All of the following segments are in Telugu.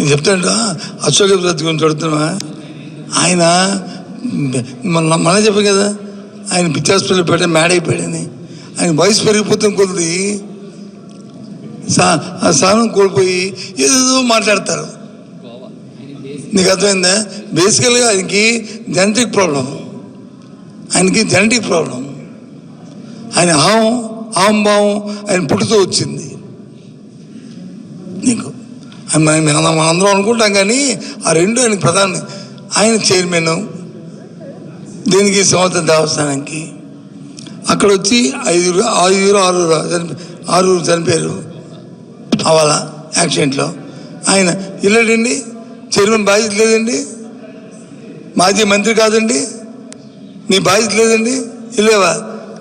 నేను చెప్తాడు అశోక్ గజపతి గురించి అడుగుతున్నా. ఆయన మన చెప్పాను కదా, ఆయన పిచ్చి హాస్పిటల్ పెట్టాను, మ్యాడ్ అయిపోయాడని. ఆయన వయసు పెరిగిపోతున్న కొద్ది స్థానం కోల్పోయి ఏదేదో మాట్లాడతారు. నీకు అర్థమైందా? బేసికల్గా ఆయనకి జెనెటిక్ ప్రాబ్లం, ఆయన అహంభావం ఆయన పుట్టుతో వచ్చింది. నీకు మనందరం అనుకుంటాం కానీ ఆ రెండు ఆయనకు ప్రధాన. ఆయన చైర్మన్ దీనికి సంవత్సరం దేవస్థానానికి. అక్కడ వచ్చి ఆరుగురు చనిపోయారు అవాళ యాక్సిడెంట్లో. ఆయన ఇల్లండి, చైర్మన్ బాధ్యత లేదండి, మాజీ మంత్రి కాదండి, నీ బాధ్యత లేదండి, ఇల్లేవా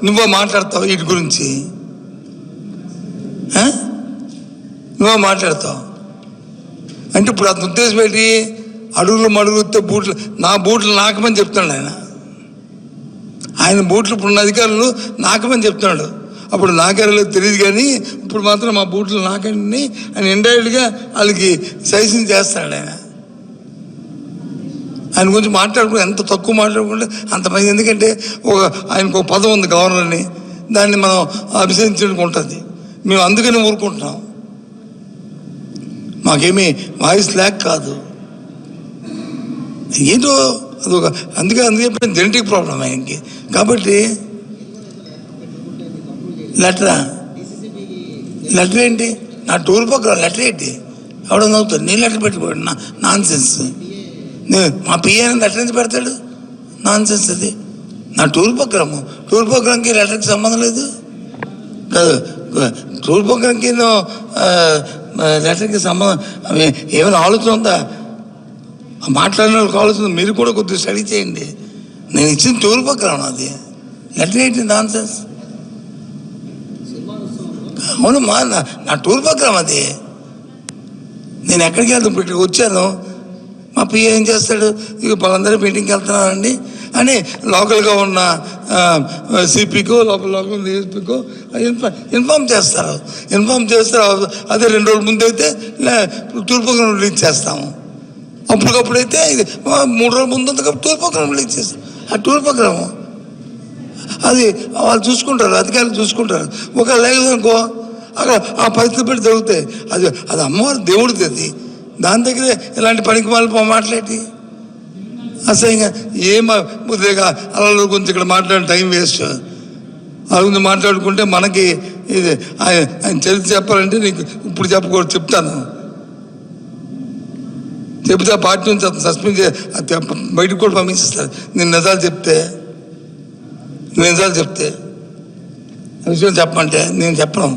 నువ్వో మాట్లాడతావు వీటి గురించి, నువ్వో మాట్లాడతావు అంటే ఇప్పుడు అతని ఉద్దేశం ఏంటి? అడుగులు బూట్లు, నా బూట్లు నాకమని చెప్తున్నాడు ఆయన బూట్లు ఇప్పుడున్న అధికారులు నాకమని చెప్తున్నాడు. అప్పుడు నాకెరలో తెలియదు కానీ ఇప్పుడు మాత్రం మా బూట్లు నాకండి ఆయన ఇండైరెక్ట్గా వాళ్ళకి సజెషన్ చేస్తాడు. ఆయన గురించి మాట్లాడుకుంటే ఎంత తక్కువ మాట్లాడుకుంటే అంతమంది. ఎందుకంటే ఆయనకు ఒక పదం ఉంది గవర్నర్ని, దాన్ని మనం అభిషేకించడానికి ఉంటుంది. మేము అందుకని ఊరుకుంటున్నాం, మాకేమీ వాయిస్ ల్యాక్ కాదు. ఏంటో అదొక అందుకే జెనెటిక్ ప్రాబ్లం ఆయనకి. కాబట్టి లెటర్ ఏంటి? నా టూర్ ప్రోగ్రాం లెటర్ ఏంటి? ఎవడో నవ్వుతాడు, నేను లెటర్ పెట్టుకోండి, నాన్ సెన్స్. మా పిఏని లెటర్ ఎందుకు పెడతాడు? నాన్ సెన్స్ అది. నా టూర్ ప్రోగ్రాంకి లెటర్కి సంబంధం లేదు కాదు. టూర్ ప్రోగ్రాంకి లెటర్కి సంబంధం ఏమైనా ఆలోచన ఉందా? మాట్లాడిన వాళ్ళకి ఆలోచన మీరు కూడా కొద్దిగా స్టడీ చేయండి. నేను ఇచ్చిన టూర్ ప్రోగ్రాం అది, లెటర్ ఏంటి? Non sense. అవును నా టూర్ ప్రోగ్రాం అది. నేను ఎక్కడికి వెళ్తాను? ఇక్కడికి వచ్చాను, మా పిఏ ఏం చేస్తాడు, ఇక వాళ్ళందరూ మీటింగ్కి వెళ్తున్నానండి అని లోకల్గా ఉన్న సిపికో లోకల్ డిఎస్పీకో ఇన్ఫామ్ చేస్తారు. అదే 2 రోజుల ముందు అయితే టూర్ ప్రోగ్రాం రిలీజ్ చేస్తాము. అప్పటికప్పుడైతే 3 రోజుల ముందు టూర్ ప్రోగ్రాం రిలీజ్ చేస్తాం. ఆ టూర్ ప్రోగ్రాము అది వాళ్ళు చూసుకుంటారు, అధికారులు చూసుకుంటారు. ఒకవేళ లేదనుకో అక్కడ ఆ పరిస్థితి పెట్టి జరుగుతాయి. అది అమ్మవారు దేవుడిది. అది దాని దగ్గరే ఇలాంటి పనికి వాళ్ళు మాట్లాడి అసహ్యంగా ముద్రేగా అలా గురించి ఇక్కడ మాట్లాడిన టైం వేస్ట్. అలా గురించి మాట్లాడుకుంటే మనకి ఇది ఆయన చరిత్ర చెప్పాలంటే నీకు ఇప్పుడు చెప్పకూడదు, చెప్తాను. చెప్తే ఆ పార్టీ నుంచి అతను సస్పెండ్ బయటకు కూడా పంపించేస్తారు. నేను నిజాలు చెప్తే విషయం చెప్పమంటే నేను చెప్పను.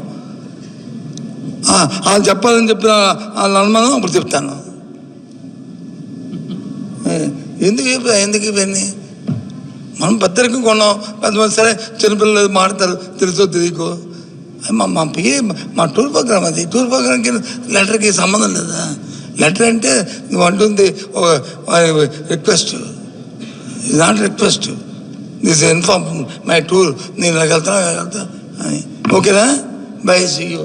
వాళ్ళు చెప్పాలని చెప్పిన వాళ్ళ అనుమానం అప్పుడు చెప్తాను. ఎందుకు ఇవన్నీ మనం పెద్దరికం కొన్నాం. పెద్దమంది సరే చిన్నపిల్లలు మాడతారు, తెలుసో తెలియకో. మా టూర్ ప్రోగ్రామ్ అది. టూర్ ప్రోగ్రామ్కి లెటర్కి సంబంధం లేదా? లెటర్ అంటే నువ్వు అంటుంది రిక్వెస్ట్, ఇది not request, this inform my tour, నేను వెళ్తా అని. ఓకేనా? Bye, see you.